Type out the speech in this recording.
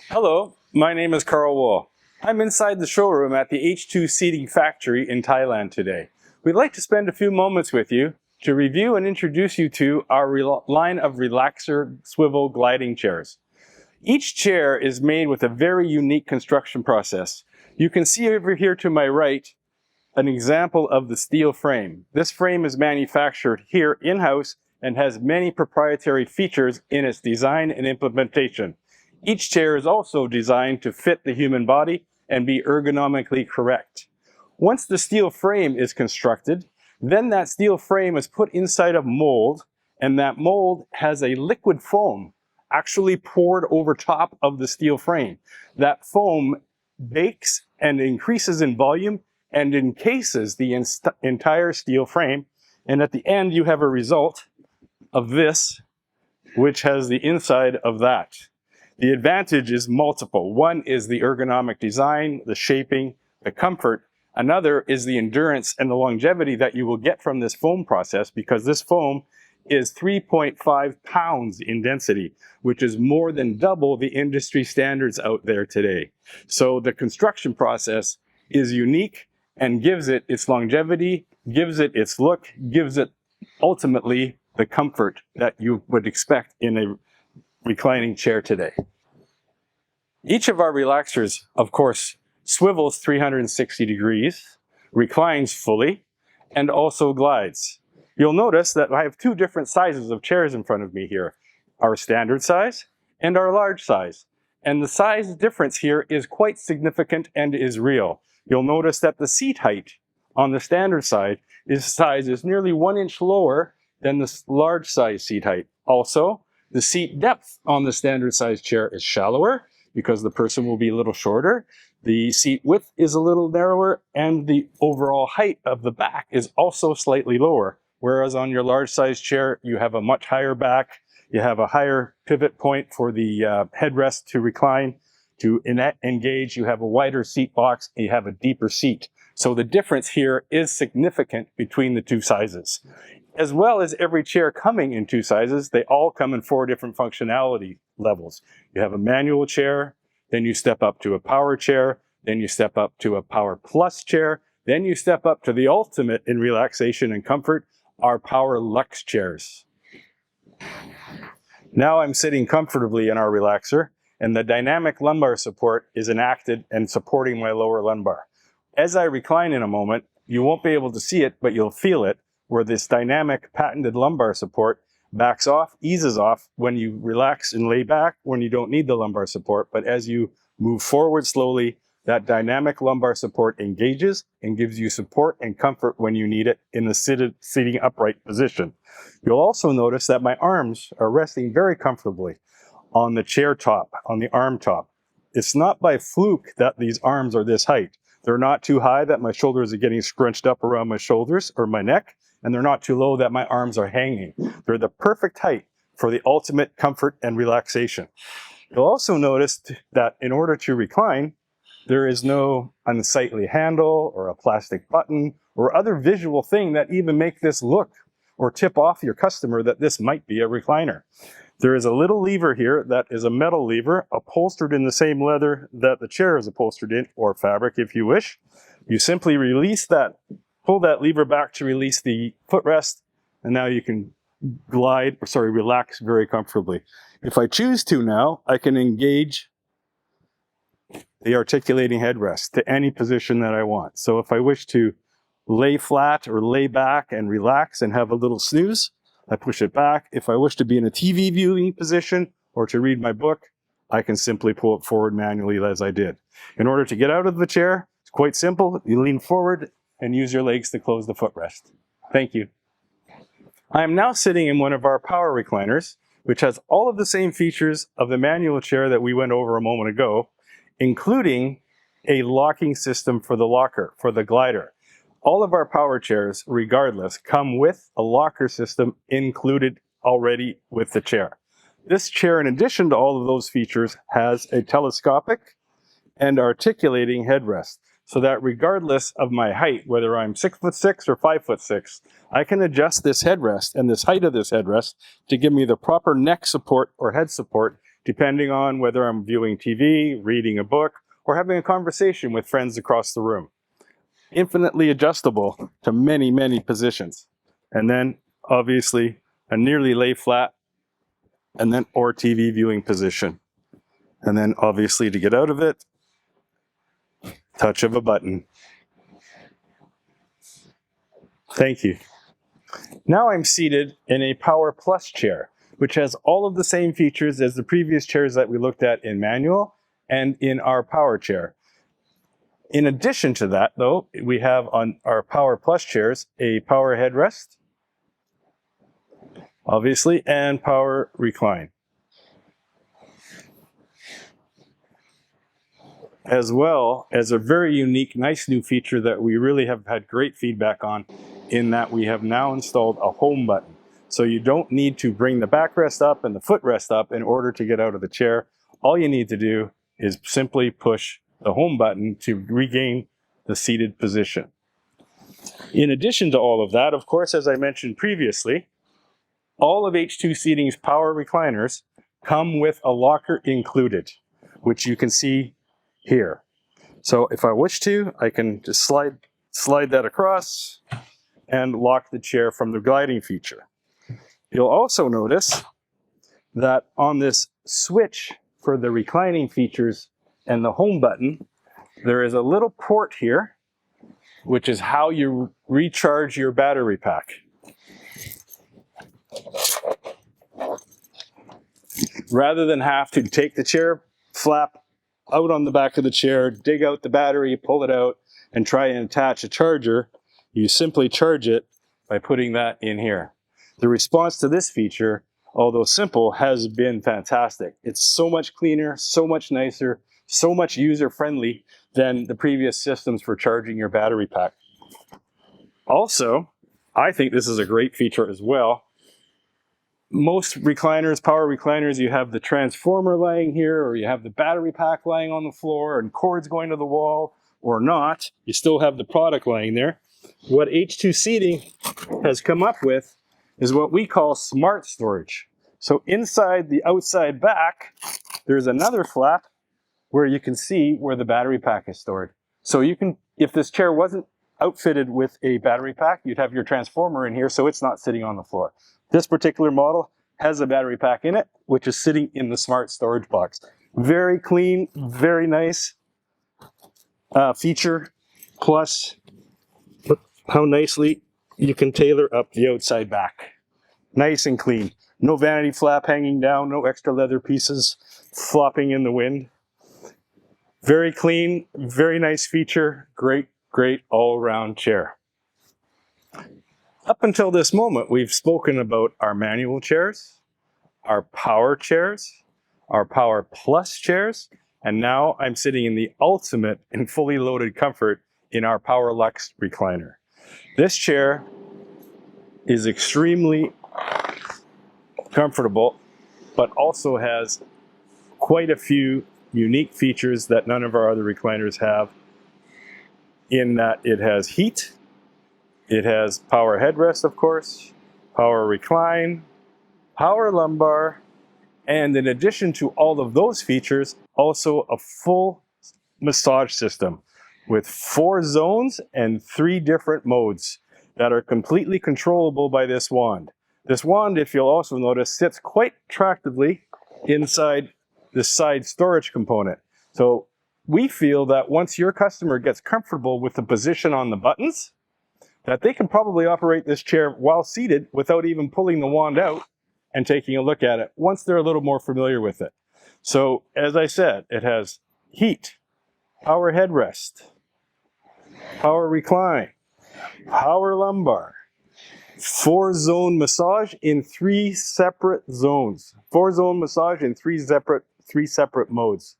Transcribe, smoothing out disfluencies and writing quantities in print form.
Hello, my name is Karl Woll. I'm inside the showroom at the H2 seating factory in Thailand today. We'd like to spend a few moments with you to review and introduce you to our line of relaxer swivel gliding chairs. Each chair is made with a very unique construction process. You can see over here to my right an example of the steel frame. This frame is manufactured here in-house and has many proprietary features in its design and implementation. Each chair is also designed to fit the human body and be ergonomically correct. Once the steel frame is constructed, then that steel frame is put inside a mold, and that mold has a liquid foam actually poured over top of the steel frame. That foam bakes and increases in volume and encases the entire steel frame, and at the end you have a result of this, which has the inside of that. The advantage is multiple. One is the ergonomic design, the shaping, the comfort. Another is the endurance and the longevity that you will get from this foam process, because this foam is 3.5 pounds in density, which is more than double the industry standards out there today. So the construction process is unique and gives it its longevity, gives it its look, gives it ultimately the comfort that you would expect in a reclining chair today. Each of our relaxers, of course, swivels 360 degrees, reclines fully, and also glides. You'll notice that I have two different sizes of chairs in front of me here, our standard size and our large size. And the size difference here is quite significant and is real. You'll notice that the seat height on the standard size is nearly 1 inch lower than the large size seat height. Also, the seat depth on the standard size chair is shallower because the person will be a little shorter. The seat width is a little narrower, and the overall height of the back is also slightly lower. Whereas on your large size chair, you have a much higher back, you have a higher pivot point for the headrest to recline, to engage, you have a wider seat box, and you have a deeper seat. So the difference here is significant between the two sizes. As well as every chair coming in two sizes, they all come in 4 different functionality levels. You have a manual chair, then you step up to a power chair, then you step up to a power plus chair, then you step up to the ultimate in relaxation and comfort, our power lux chairs. Now I'm sitting comfortably in our relaxer, and the dynamic lumbar support is enacted and supporting my lower lumbar. As I recline in a moment, you won't be able to see it, but you'll feel it, where this dynamic patented lumbar support backs off, eases off when you relax and lay back when you don't need the lumbar support. But as you move forward slowly, that dynamic lumbar support engages and gives you support and comfort when you need it in the sitting upright position. You'll also notice that my arms are resting very comfortably on the chair top, on the arm top. It's not by fluke that these arms are this height. They're not too high that my shoulders are getting scrunched up around my shoulders or my neck, and they're not too low that my arms are hanging. They're the perfect height for the ultimate comfort and relaxation. You'll also notice that in order to recline, there is no unsightly handle or a plastic button or other visual thing that even make this look or tip off your customer that this might be a recliner. There is a little lever here that is a metal lever upholstered in the same leather that the chair is upholstered in, or fabric if you wish. You simply release that, pull that lever back to release the footrest, and now you can relax very comfortably. If I choose to now, I can engage the articulating headrest to any position that I want. So if I wish to lay flat or lay back and relax and have a little snooze, I push it back. If I wish to be in a TV viewing position or to read my book, I can simply pull it forward manually as I did. In order to get out of the chair, it's quite simple. You lean forward and use your legs to close the footrest. Thank you. I am now sitting in one of our power recliners, which has all of the same features of the manual chair that we went over a moment ago, including a locking system for the locker, for the glider. All of our power chairs, regardless, come with a locker system included already with the chair. This chair, in addition to all of those features, has a telescopic and articulating headrest, so that regardless of my height, whether I'm 6'6" or 5'6", I can adjust this headrest and this height of this headrest to give me the proper neck support or head support depending on whether I'm viewing TV, reading a book, or having a conversation with friends across the room. Infinitely adjustable to many, many positions. And then obviously a nearly lay flat and then or TV viewing position. And then obviously to get out of it, touch of a button. Thank you. Now I'm seated in a Power Plus chair, which has all of the same features as the previous chairs that we looked at in manual and in our Power chair. In addition to that, though, we have on our Power Plus chairs a power headrest, obviously, and power recline, as well as a very unique, nice new feature that we really have had great feedback on, in that we have now installed a home button. So you don't need to bring the backrest up and the footrest up in order to get out of the chair. All you need to do is simply push the home button to regain the seated position. In addition to all of that, of course, as I mentioned previously, all of H2 Seating's power recliners come with a locker included, which you can see here. So if I wish to, I can just slide that across and lock the chair from the gliding feature. You'll also notice that on this switch for the reclining features and the home button, there is a little port here, which is how you recharge your battery pack. Rather than have to take the chair flap out on the back of the chair, dig out the battery, pull it out, and try and attach a charger, you simply charge it by putting that in here. The response to this feature, although simple, has been fantastic. It's so much cleaner, so much nicer, so much user-friendly than the previous systems for charging your battery pack. Also, I think this is a great feature as well. Most recliners, power recliners, you have the transformer lying here, or you have the battery pack lying on the floor and cords going to the wall, or not. You still have the product lying there. What H2 Seating has come up with is what we call smart storage. So inside the outside back, there's another flap where you can see where the battery pack is stored. So you can, if this chair wasn't outfitted with a battery pack, you'd have your transformer in here so it's not sitting on the floor. This particular model has a battery pack in it, which is sitting in the smart storage box. Very clean, very nice feature, plus look how nicely you can tailor up the outside back. Nice and clean. No vanity flap hanging down, no extra leather pieces flopping in the wind. Very clean, very nice feature, great all-around chair. Up until this moment, we've spoken about our manual chairs, our power chairs, our Power Plus chairs, and now I'm sitting in the ultimate and fully loaded comfort in our Power Lux recliner. This chair is extremely comfortable, but also has quite a few unique features that none of our other recliners have, in that it has heat, it has power headrest, of course, power recline, power lumbar, and in addition to all of those features, also a full massage system with 4 zones and 3 different modes that are completely controllable by this wand. This wand, if you'll also notice, sits quite attractively inside the side storage component. So we feel that once your customer gets comfortable with the position on the buttons, that they can probably operate this chair while seated without even pulling the wand out and taking a look at it once they're a little more familiar with it. So as I said, it has heat, power headrest, power recline, power lumbar, 4-zone massage in 3 separate zones. 4-zone massage in 3 separate modes.